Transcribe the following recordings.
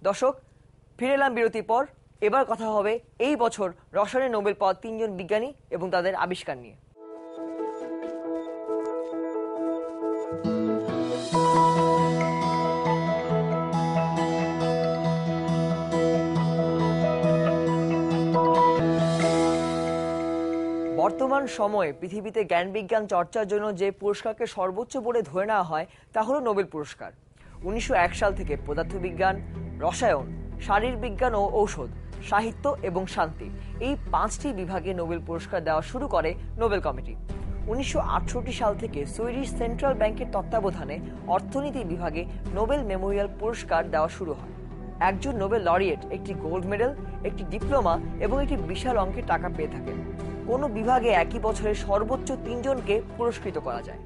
দর্শক, ফিরে এলাম বিরতির পর। এবার কথা হবে এই বছর রসায়নে নোবেল পাওয়া 3 জন বিজ্ঞানী এবং তাদের আবিষ্কার নিয়ে। বর্তমান সময়ে পৃথিবীতে জ্ঞান বিজ্ঞান চর্চার জন্য যে পুরস্কারকে সর্বোচ্চ বলে ধরে নেওয়া হয় তা হলো নোবেল পুরস্কার। 1901 সাল থেকে পদার্থবিজ্ঞান, রসায়ন, শারীরবিজ্ঞান ও ঔষধ, সাহিত্য এবং শান্তি এই 5টি বিভাগে নোবেল পুরস্কার দেওয়া শুরু করে নোবেল কমিটি। 1968 সাল থেকে সুইডিশ সেন্ট্রাল ব্যাংকের তত্ত্বাবধানে অর্থনীতি বিভাগে নোবেল মেমোরিয়াল পুরস্কার দেওয়া শুরু হয়। একজন নোবেল লরিয়েট একটি গোল্ড মেডেল, একটি ডিপ্লোমা এবং একটি বিশাল অঙ্কের টাকা পেয়ে থাকেন। কোনো বিভাগে একই বছরে সর্বোচ্চ 3 জনকে পুরস্কৃত করা যায়।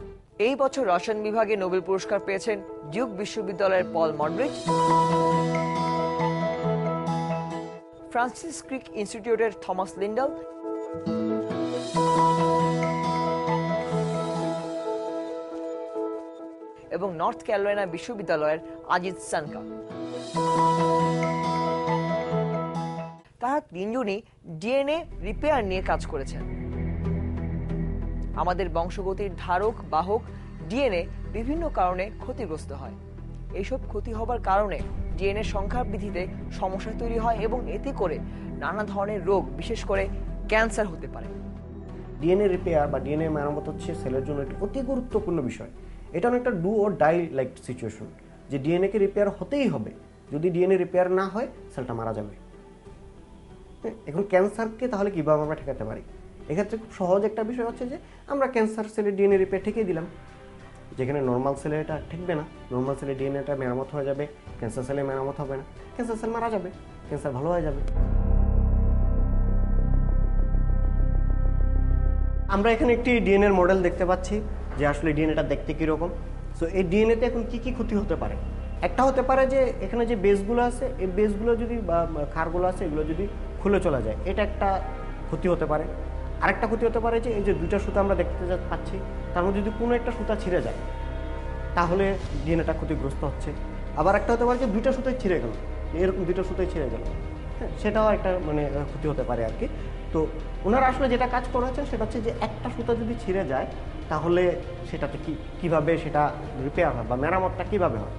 এই বছর রসায়ন বিভাগে নোবেল পুরস্কার পেয়েছেন ডিউক বিশ্ববিদ্যালয়ের পল মডরিচ, ফ্রান্সিস ক্রিক ইনস্টিটিউটের থমাস লিন্ডাল এবং নর্থ ক্যারোলাইনা বিশ্ববিদ্যালয়ের আজিজ সানকা। তারা 3 জনই ডিএনএ রিপেয়ার নিয়ে কাজ করেছেন। আমাদের বংশগতির ধারক বাহক ডিএনএ বিভিন্ন কারণে ক্ষতিগ্রস্ত হয়। এইসব ক্ষতি হবার কারণে ডিএনএ সংখ্যা বৃদ্ধিতে সমস্যা তৈরি হয় এবং এতে করে নানা ধরনের রোগ, বিশেষ করে ক্যান্সার হতে পারে। ডিএনএ রিপেয়ার বা ডিএনএ মেরামত হচ্ছে সেলের জন্য একটি অতি গুরুত্বপূর্ণ বিষয়। এটা অনেকটা do or die like situation, যে ডিএনএ কে রিপেয়ার হতেই হবে। যদি ডিএনএ রিপেয়ার না হয় সেলটা মারা যাবে। এখন ক্যান্সারকে তাহলে কীভাবে আমরা ঠেকাতে পারি? এক্ষেত্রে খুব সহজ একটা বিষয় হচ্ছে যে আমরা ক্যান্সার সেলের ডিএনএ রিপেয়ার ঠেকিয়ে দিলাম। যেখানে নর্মাল সেলে এটা ঠেকবে না, নর্মাল সেলে ডিএনএটা মেরামত হয়ে যাবে, ক্যান্সার সেলে মেরামত হবে না, ক্যান্সার সেল মারা যাবে, ক্যান্সার ভালো হয়ে যাবে। আমরা এখানে একটি ডিএনএর মডেল দেখতে পাচ্ছি যে আসলে ডিএনএটা দেখতে কীরকম। সো এই ডিএনএতে এখন কী কী ক্ষতি হতে পারে? একটা হতে পারে যে এখানে যে বেসগুলো আছে, এই বেসগুলো যদি বা ক্ষারগুলো আছে এগুলো যদি খুলে চলে যায়, এটা একটা ক্ষতি হতে পারে। আরেকটা ক্ষতি হতে পারে যে এই যে 2টা সুতা আমরা দেখতে পাচ্ছি, তার মধ্যে যদি কোনো একটা সুতা ছিঁড়ে যায় তাহলে ডিএনএটা ক্ষতিগ্রস্ত হচ্ছে। আবার একটা হতে পারে যে 2টা সুতাই ছিঁড়ে গেল, এরকম 2টা সুতাই ছিঁড়ে গেল, হ্যাঁ, সেটাও একটা ক্ষতি হতে পারে আর কি। তো ওনারা আসলে যেটা কাজ করেছেন সেটা হচ্ছে যে একটা সুতা যদি ছিঁড়ে যায় তাহলে সেটাতে কীভাবে সেটা রিপেয়ার হয় বা মেরামতটা কীভাবে হয়।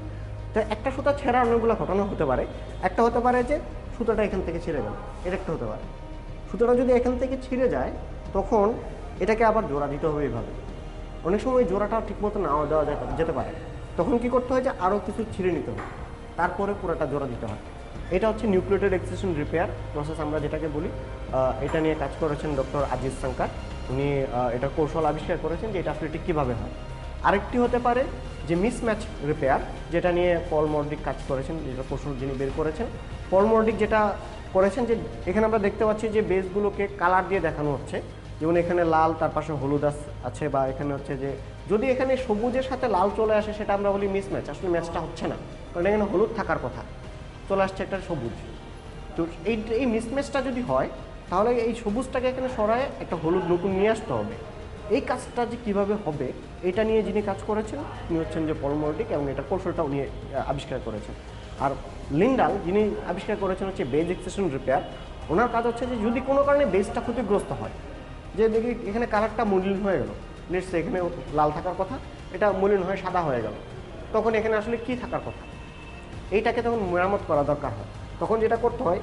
তো একটা সুতা ছেঁড়া অনেকগুলো ঘটনা হতে পারে। একটা হতে পারে যে সুতাটা এখান থেকে ছিঁড়ে গেল, এটা একটা হতে পারে। সুতাটা যদি এখান থেকে ছিঁড়ে যায় তখন এটাকে আবার জোড়া দিতে হবে এইভাবে। অনেক সময় জোড়াটা ঠিকমতো নাও দেওয়া যেতে পারে, তখন কি করতে হয় যে আরও কিছু ছিঁড়ে নিতে হবে, তারপরে পুরোটা জোড়া দিতে হয়। এটা হচ্ছে নিউক্লিয়েটেড এক্সট্রাকশন রিপেয়ার প্রসেস আমরা যেটাকে বলি। এটা নিয়ে কাজ করেছেন ডক্টর আজিজ সানকা। উনি এটা কৌশল আবিষ্কার করেছেন যে এটা আসলে ঠিক কীভাবে হয়। আরেকটি হতে পারে যে মিসম্যাচ রিপেয়ার, যেটা নিয়ে পল মডরিক কাজ করেছেন, যেটা কৌশল যিনি বের করেছেন। পল মডরিক যেটা করেছেন যে এখানে আমরা দেখতে পাচ্ছি যে বেসগুলোকে কালার দিয়ে দেখানো হচ্ছে, যেমন এখানে লাল, তার পাশে হলুদ আছে, বা এখানে হচ্ছে যে যদি এখানে সবুজের সাথে লাল চলে আসে সেটা আমরা বলি মিসম্যাচ। আসলে ম্যাচটা হচ্ছে না, কারণ এখানে হলুদ থাকার কথা, চলে আসছে একটা সবুজ। তো এই মিসম্যাচটা যদি হয় তাহলে এই সবুজটাকে এখানে সরায় একটা হলুদ নতুন নিয়ে আসতে হবে। এই কাজটা যে কীভাবে হবে এটা নিয়ে যিনি কাজ করেছেন উনি হচ্ছেন যে পল মডরিক, এবং এটার কৌশলটা উনি আবিষ্কার করেছেন। আর লিন্ডাল যিনি আবিষ্কার করেছেন হচ্ছে বেজ এক্সট্রাকশন রিপেয়ার। ওনার কাজ হচ্ছে যে যদি কোনো কারণে বেজটা ক্ষতিগ্রস্ত হয়, যে দেখি এখানে কালারটা মলিন হয়ে গেল, নেক্সট এখানে লাল থাকার কথা, এটা মলিন হয়ে সাদা হয়ে গেল, তখন এখানে আসলে কি থাকার কথা, এইটাকে তখন মেরামত করা দরকার হয়। তখন যেটা করতে হয়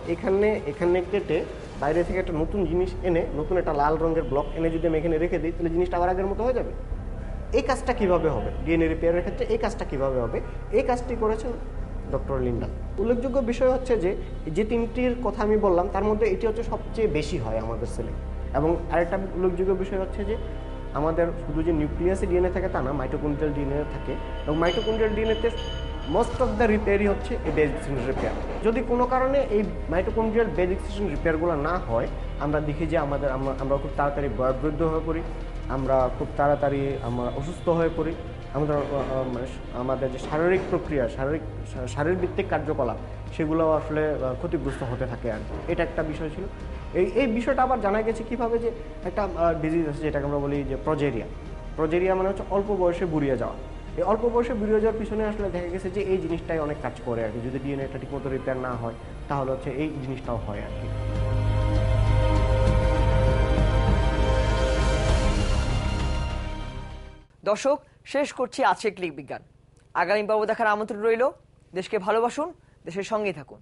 এখানে কেটে বাইরে থেকে একটা নতুন জিনিস এনে, নতুন একটা লাল রঙের ব্লক এনে যদি আমি এখানে রেখে দিই তাহলে জিনিসটা আবার আগের মতো হয়ে যাবে। এই কাজটা কীভাবে হবে ডিএনএ রিপেয়ারের ক্ষেত্রে, এই কাজটা কীভাবে হবে, এই কাজটি করেছেন ডক্টর লিন্ডাল। উল্লেখযোগ্য বিষয় হচ্ছে যে 3টির কথা আমি বললাম তার মধ্যে এটি হচ্ছে সবচেয়ে বেশি হয় আমাদের সেলে। এবং আরেকটা উল্লেখযোগ্য বিষয় হচ্ছে যে আমাদের শুধু যে নিউক্লিয়াসে ডিএনএ থাকে তা না, মাইটোকন্ড্রিয়াল ডিএনএ থাকে, এবং মাইটোকন্ড্রিয়াল ডিএনএতে মোস্ট অফ দ্য রিপেয়ারই হচ্ছে এই বেজ এক্সট্রাকশন রিপেয়ার। যদি কোনো কারণে এই মাইটোকন্ড্রিয়াল বেজ এক্সট্রাকশন রিপেয়ারগুলো না হয়, আমরা দেখি যে আমরা খুব তাড়াতাড়ি বয়োবৃদ্ধ হয়ে পড়ি, আমরা খুব তাড়াতাড়ি আমরা অসুস্থ হয়ে পড়ি, আমাদের যে শারীরিক প্রক্রিয়া, শারীরভিত্তিক কার্যকলাপ সেগুলো আসলে ক্ষতিগ্রস্ত হতে থাকে আর এটা একটা বিষয় ছিল। এই বিষয়টা আবার জানা গেছে কীভাবে, যে একটা ডিজিজ আছে যেটাকে আমরা বলি যে প্রজেরিয়া মানে হচ্ছে অল্প বয়সে বুড়িয়ে যাওয়া। এই অল্প বয়সে বেরিয়ে যাওয়ার পিছনে আসলে দেখা গেছে যে এই জিনিসটাই অনেক কাজ করে আর কি। যদি ডিএনএটা ঠিকমতো রিপেয়ার না হয় তাহলে হচ্ছে এই জিনিসটাও হয় আর কি। দর্শক, শেষ করছি আজকে ক্লিক বিজ্ঞান। আগামী পর্ব দেখার আমন্ত্রণ রইল। দেশকে ভালোবাসুন, দেশের সঙ্গেই থাকুন।